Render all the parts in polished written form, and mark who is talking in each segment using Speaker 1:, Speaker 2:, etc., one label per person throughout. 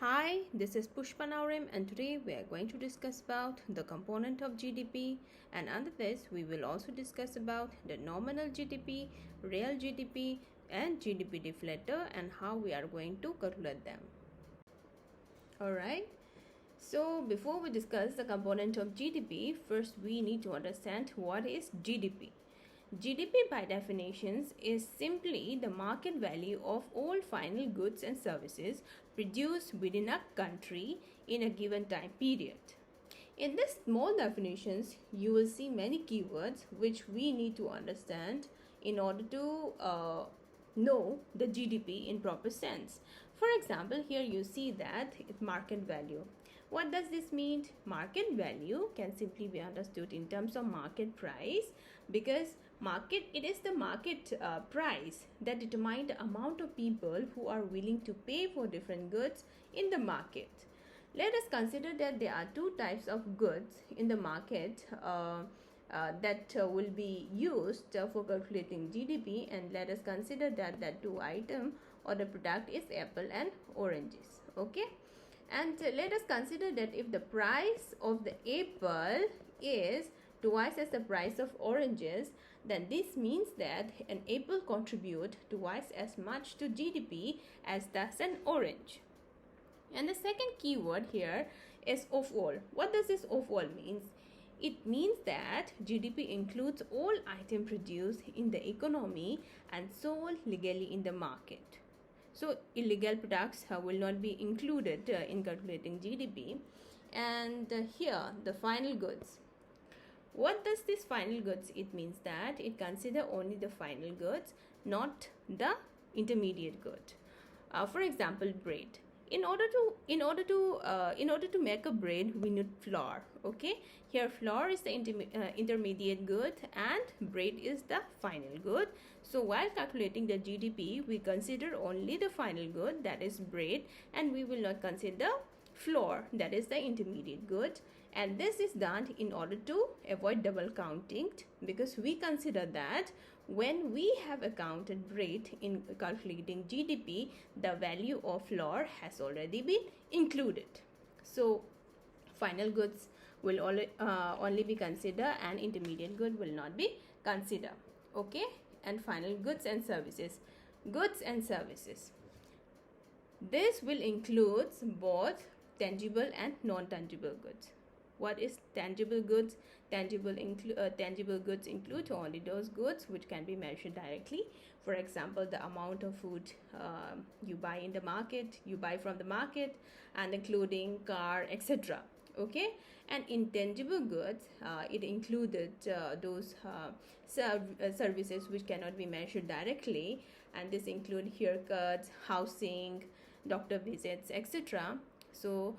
Speaker 1: Hi, this is Pushpa Naurim, and today we are going to discuss about the component of GDP, and under this we will also discuss about the nominal GDP, real GDP and GDP deflator and how we are going to calculate them. Alright, so before we discuss the component of GDP, first we need to understand what is GDP. GDP by definitions is simply the market value of all final goods and services produced within a country in a given time period. In these small definitions, you will see many keywords which we need to understand in order to know the GDP in proper sense. For example, here you see that market value. What does this mean? Market value can simply be understood in terms of market price, because it is the market price that determines the amount of people who are willing to pay for different goods in the market. Let us consider that there are two types of goods in the market that will be used for calculating GDP, and let us consider that two item or the product is apple and oranges. Okay, and let us consider that if the price of the apple is twice as the price of oranges, then this means that an apple contributes twice as much to GDP as does an orange. And the second keyword here is of all. What does this of all means? It means that GDP includes all items produced in the economy and sold legally in the market. So illegal products will not be included in calculating GDP. And here the final goods. What does this final goods? It means that it consider only the final goods, not the intermediate good. For example, bread. In order to make a bread, we need flour. Okay, here flour is the intermediate good and bread is the final good. So while calculating the GDP, we consider only the final good, that is bread, and we will not consider flour, that is the intermediate good. And this is done in order to avoid double counting, because we consider that when we have accounted bread in calculating GDP, the value of flour has already been included. So final goods will only be considered and intermediate good will not be considered. Okay, and final goods and services. Goods and services. This will include both tangible and non-tangible goods. What is tangible goods? Tangible goods include only those goods which can be measured directly. For example, the amount of food you buy in the market, you buy from the market, and including car, etc. Okay, and intangible goods, it included those services which cannot be measured directly, and this include haircuts, housing, doctor visits, etc. So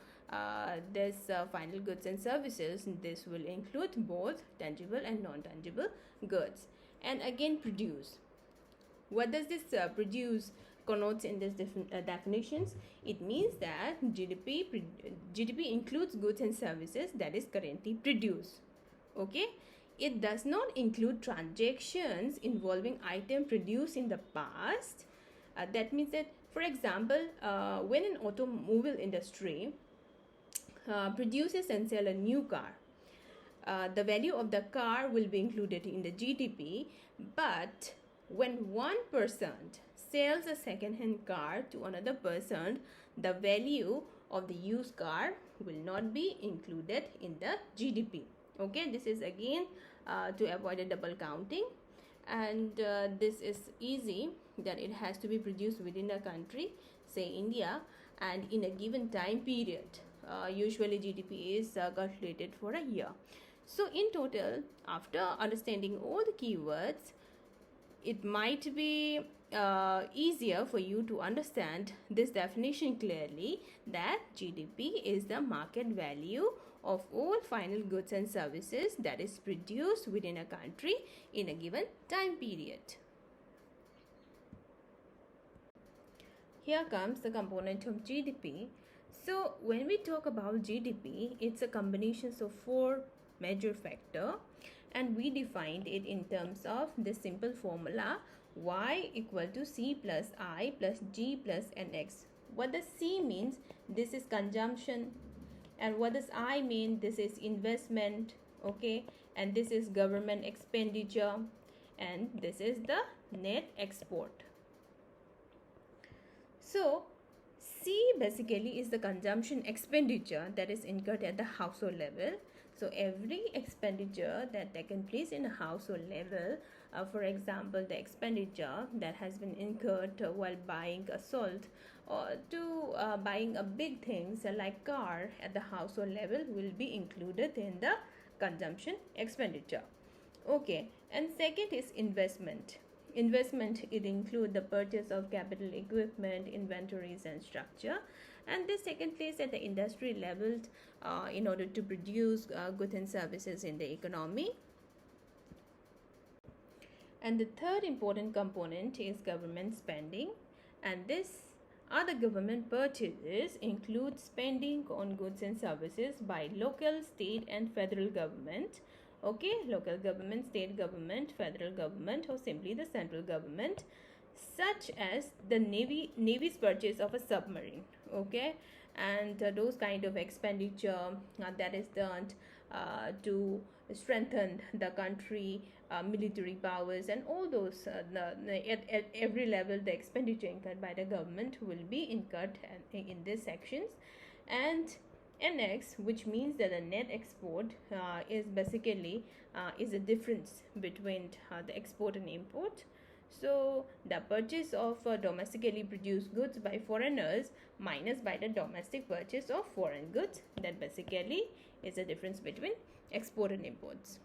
Speaker 1: this final goods and services, this will include both tangible and non-tangible goods. And again, produce. What does this produce connotes in these definitions? It means that GDP includes goods and services that is currently produced. Okay, it does not include transactions involving item produced in the past. That means that, for example, when an automobile industry produces and sell a new car, the value of the car will be included in the GDP, but when one person sells a second-hand car to another person, the value of the used car will not be included in the GDP. Okay, this is again to avoid a double counting, and this is easy, that it has to be produced within a country, say India, and in a given time period. Usually GDP is calculated for a year. So in total, after understanding all the keywords, it might be easier for you to understand this definition clearly, that GDP is the market value of all final goods and services that is produced within a country in a given time period. Here comes the component of GDP. So when we talk about GDP, it's a combination of four major factors, and we defined it in terms of the simple formula y equal to c plus I plus g plus nx. What does C means? This is consumption. And what does I mean? This is investment. Okay, and this is government expenditure, and this is the net export. So C basically is the consumption expenditure that is incurred at the household level. So every expenditure that taken place in a household level, for example, the expenditure that has been incurred while buying a salt or to buying a big things like car at the household level will be included in the consumption expenditure. Okay, and second is investment. Investment, it include the purchase of capital equipment, inventories and structure, and this taken place at the industry level in order to produce goods and services in the economy. And the third important component is government spending, and this other government purchases include spending on goods and services by local, state and federal government. Okay, local government, state government, federal government, or simply the central government, such as the navy's purchase of a submarine. Okay, and those kind of expenditure that is done to strengthen the country military powers, and all those at every level the expenditure incurred by the government will be incurred in these sections. And NX, which means that the net export is basically is a difference between the export and import. So the purchase of domestically produced goods by foreigners minus by the domestic purchase of foreign goods, that basically is a difference between export and imports.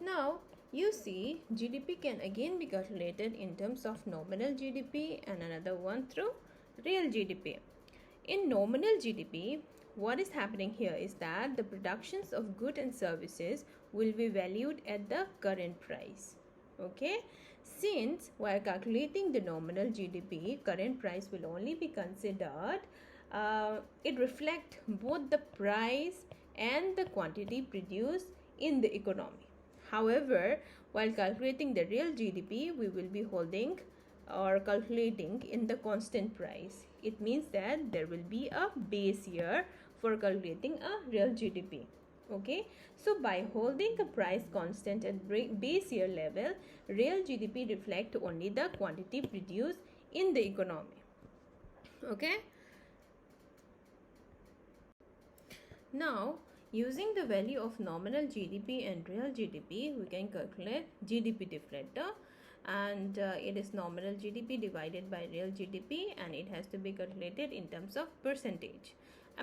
Speaker 1: Now you see, GDP can again be calculated in terms of nominal GDP and another one through real GDP. In nominal GDP, what is happening here is that the productions of goods and services will be valued at the current price. Okay, since while calculating the nominal GDP, current price will only be considered, it reflects both the price and the quantity produced in the economy. However, while calculating the real GDP, we will be holding or calculating in the constant price. It means that there will be a base year for calculating a real GDP. Okay, so by holding a price constant at base year level, real GDP reflect only the quantity produced in the economy. Okay, now using the value of nominal GDP and real GDP, we can calculate GDP deflator, and it is nominal GDP divided by real GDP, and it has to be calculated in terms of percentage.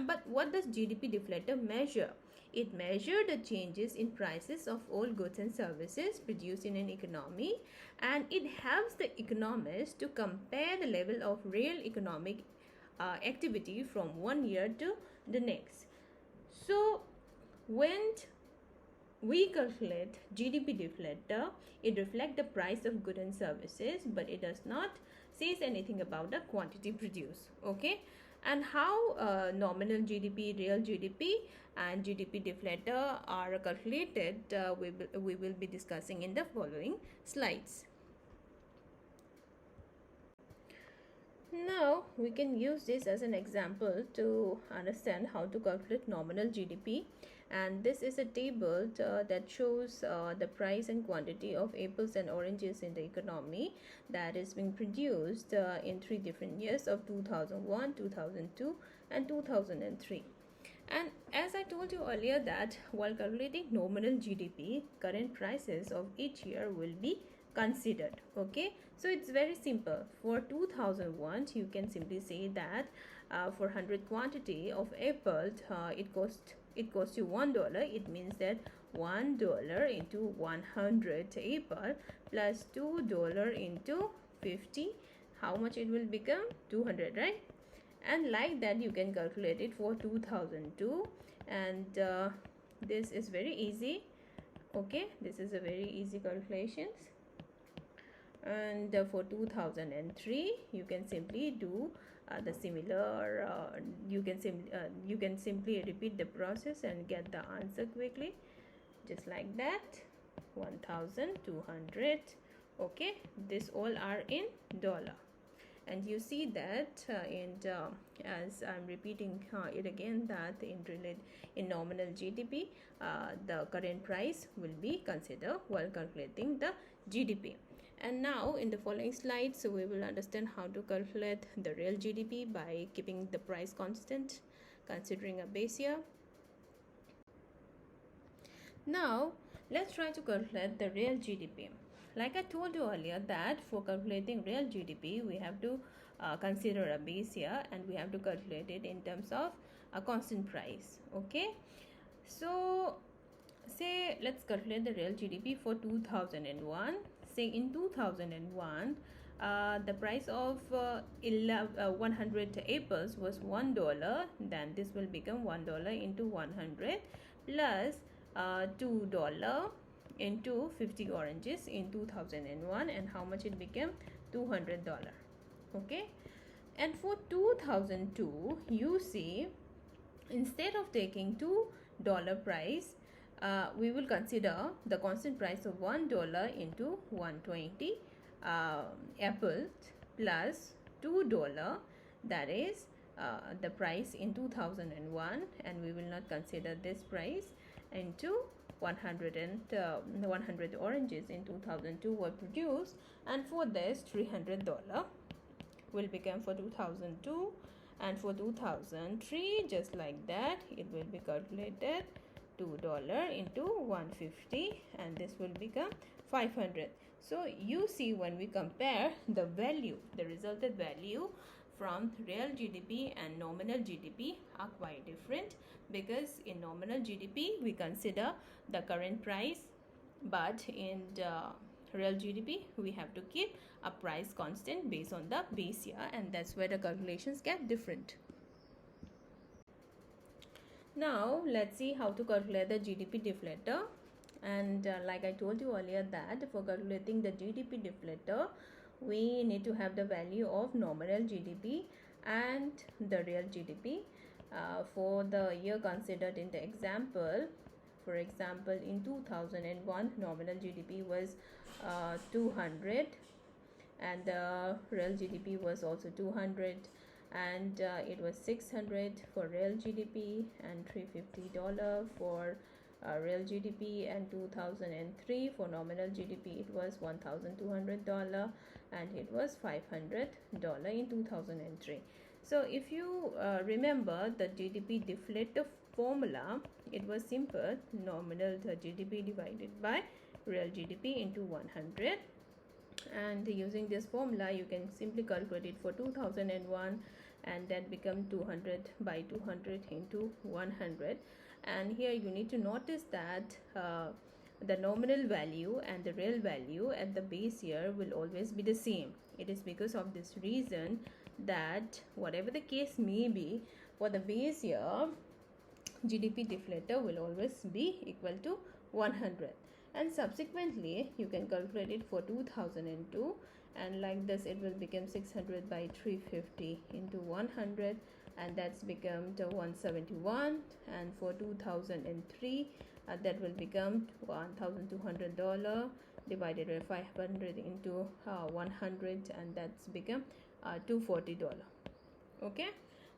Speaker 1: But what does GDP deflator measure? It measures the changes in prices of all goods and services produced in an economy, and it helps the economists to compare the level of real economic activity from one year to the next. So when we calculate GDP deflator, it reflects the price of goods and services, but it does not says anything about the quantity produced. Okay, and how nominal GDP, real GDP and GDP deflator are calculated, we will be discussing in the following slides. Now we can use this as an example to understand how to calculate nominal GDP, and this is a table that shows the price and quantity of apples and oranges in the economy that is being produced in 3 different years of 2001, 2002 and 2003. And as I told you earlier that while calculating nominal GDP, current prices of each year will be considered. Okay, so it's very simple. For 2001, you can simply say that for 100 quantity of apples, it costs you $1. It means that $1 into 100 apple plus $2 into 50, how much it will become? 200, right? And like that you can calculate it for 2002, and this is very easy. Okay, this is a very easy calculations. And for 2003 you can simply do the similar, you can simply repeat the process and get the answer quickly, just like that. 1200 Okay, this all are in dollar. And you see that as I'm repeating it again, that in nominal GDP, the current price will be considered while calculating the GDP. And now in the following slides, we will understand how to calculate the real GDP by keeping the price constant, considering a base year. Now let's try to calculate the real GDP. Like I told you earlier, that for calculating real GDP, we have to consider a base year, and we have to calculate it in terms of a constant price. Okay, so say let's calculate the real GDP for 2001. Say in 2001, the price of 100 apples was $1. Then this will become $1 into 100 plus $2 into 50 oranges in 2001, and how much it became? $200. Okay, and for 2002, you see, instead of taking $2 price, we will consider the constant price of $1 into 120 apples plus $2, that is the price in 2001, and we will not consider this price into 100 oranges in 2002 were produced, and for this $300 will become for 2002, and for 2003 just like that it will be calculated $2 into 150, and this will become 500. So you see, when we compare the value, the resulted value from real GDP and nominal GDP are quite different, because in nominal GDP we consider the current price, but in the real GDP we have to keep a price constant based on the base year, and that's where the calculations get different. Now let's see how to calculate the GDP deflator. And like I told you earlier, that for calculating the GDP deflator, we need to have the value of nominal GDP and the real GDP for the year considered in the example. For example, in 2001, nominal GDP was 200, and the real GDP was also 200, and it was 600 for real GDP and $350 for real GDP, and 2003 for nominal GDP it was $1,200, and it was $500 in 2003. So if you remember the GDP deflator formula, it was simple: nominal GDP divided by real GDP into 100. And using this formula you can simply calculate it for 2001, and that become 200 by 200 into 100. And here you need to notice that the nominal value and the real value at the base year will always be the same. It is because of this reason that whatever the case may be, for the base year GDP deflator will always be equal to 100. And subsequently you can calculate it for 2002, and like this it will become 600 by 350 into 100, and that's become to 171. And for 2003 that will become $1,200 divided by 500 into 100, and that's become $240. Okay,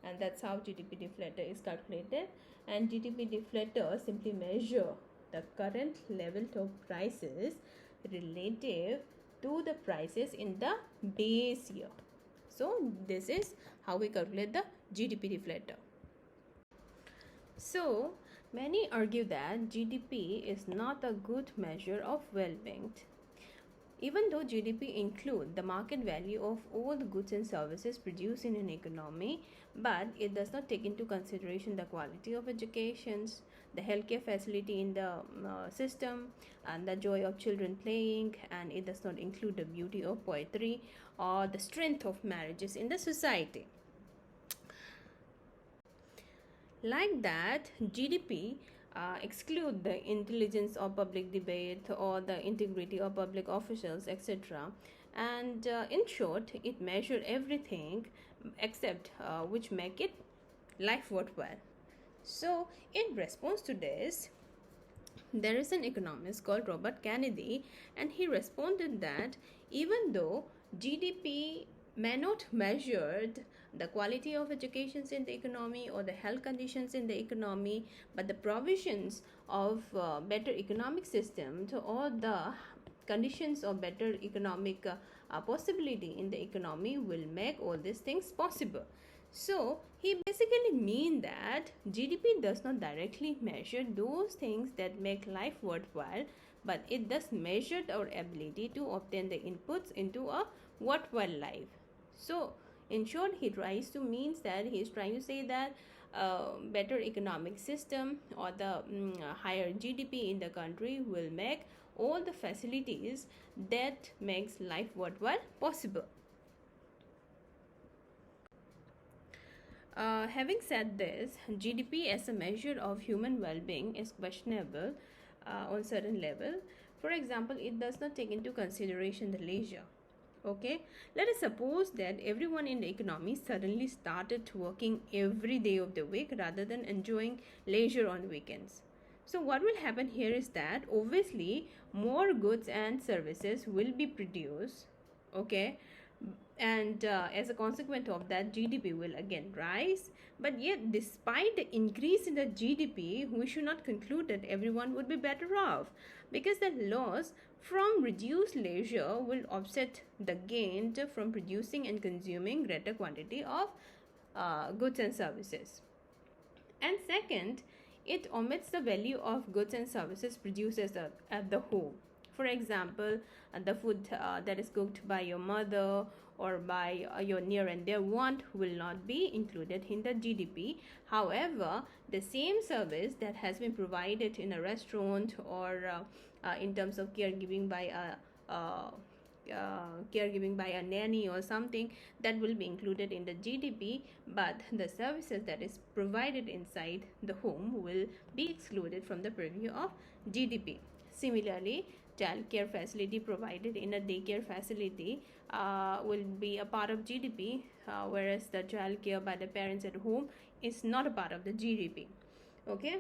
Speaker 1: and that's how GDP deflator is calculated. And GDP deflator simply measure the current level of prices relative to the prices in the base year. So this is how we calculate the GDP deflator. So many argue that GDP is not a good measure of well-being. Even though GDP includes the market value of all the goods and services produced in an economy, but it does not take into consideration the quality of education, the healthcare facility in the system, and the joy of children playing, and it does not include the beauty of poetry or the strength of marriages in the society. Like that, GDP exclude the intelligence of public debate or the integrity of public officials, etc. And in short, it measures everything except which make it life worthwhile. So in response to this, There is an economist called Robert Kennedy, and he responded that even though GDP may not measure the quality of educations in the economy or the health conditions in the economy, but the provisions of better economic systems or the conditions of better economic possibility in the economy will make all these things possible. So he basically mean that GDP does not directly measure those things that make life worthwhile, but it does measure our ability to obtain the inputs into a worthwhile life. So in short, he tries to means that he is trying to say that better economic system or the higher GDP in the country will make all the facilities that makes life worthwhile possible. Having said this, GDP as a measure of human well-being is questionable on certain level. For example, it does not take into consideration the leisure. Okay, let us suppose that everyone in the economy suddenly started working every day of the week rather than enjoying leisure on weekends. So what will happen here is that obviously more goods and services will be produced. Okay, and as a consequence of that, GDP will again rise. But yet, despite the increase in the GDP, we should not conclude that everyone would be better off, because the loss from reduced leisure will offset the gain from producing and consuming greater quantity of goods and services. And second, it omits the value of goods and services produced at the home. For example, the food that is cooked by your mother or by your near and dear one will not be included in the GDP. However, the same service that has been provided in a restaurant or in terms of caregiving by caregiving by a nanny or something, that will be included in the GDP, but the services that is provided inside the home will be excluded from the purview of GDP. Similarly, child care facility provided in a daycare facility will be a part of GDP, whereas the child care by the parents at home is not a part of the GDP. Okay,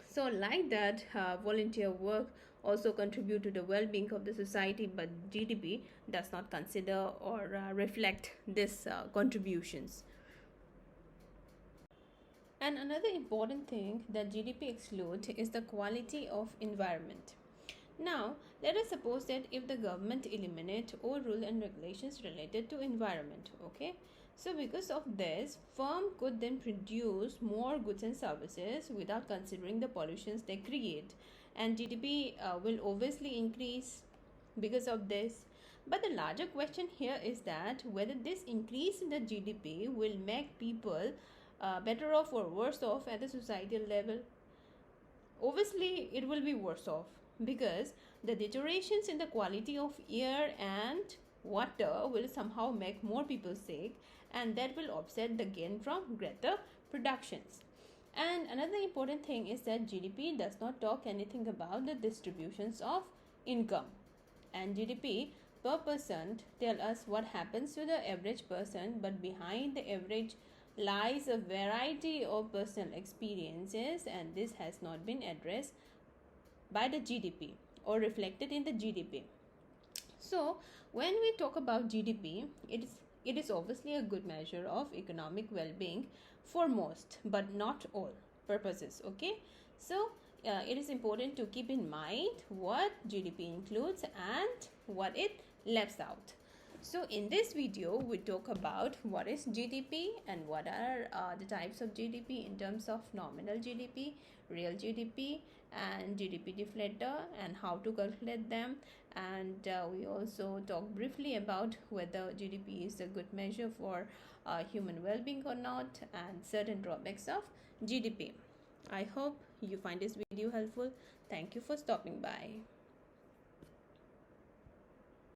Speaker 1: so like that, volunteer work also contribute to the well-being of the society, but GDP does not consider or reflect these contributions. And another important thing that GDP excludes is the quality of environment. Now, let us suppose that if the government eliminate all rules and regulations related to environment, okay? So because of this, firm could then produce more goods and services without considering the pollutions they create, and GDP will obviously increase because of this. But the larger question here is that whether this increase in the GDP will make people better off or worse off at the societal level. Obviously, it will be worse off, because the deteriorations in the quality of air and water will somehow make more people sick, and that will offset the gain from greater productions. And another important thing is that GDP does not talk anything about the distributions of income, and GDP per person tell us what happens to the average person, but behind the average lies a variety of personal experiences, and this has not been addressed by the GDP or reflected in the GDP. So when we talk about GDP, it is obviously a good measure of economic well-being for most, but not all purposes. Okay, so it is important to keep in mind what GDP includes and what it leaves out. So in this video, we talk about what is GDP and what are the types of GDP in terms of nominal GDP, real GDP, and GDP deflator, and how to calculate them. And we also talk briefly about whether GDP is a good measure for human well-being or not, and certain drawbacks of GDP. I hope you find this video helpful. Thank you for stopping by.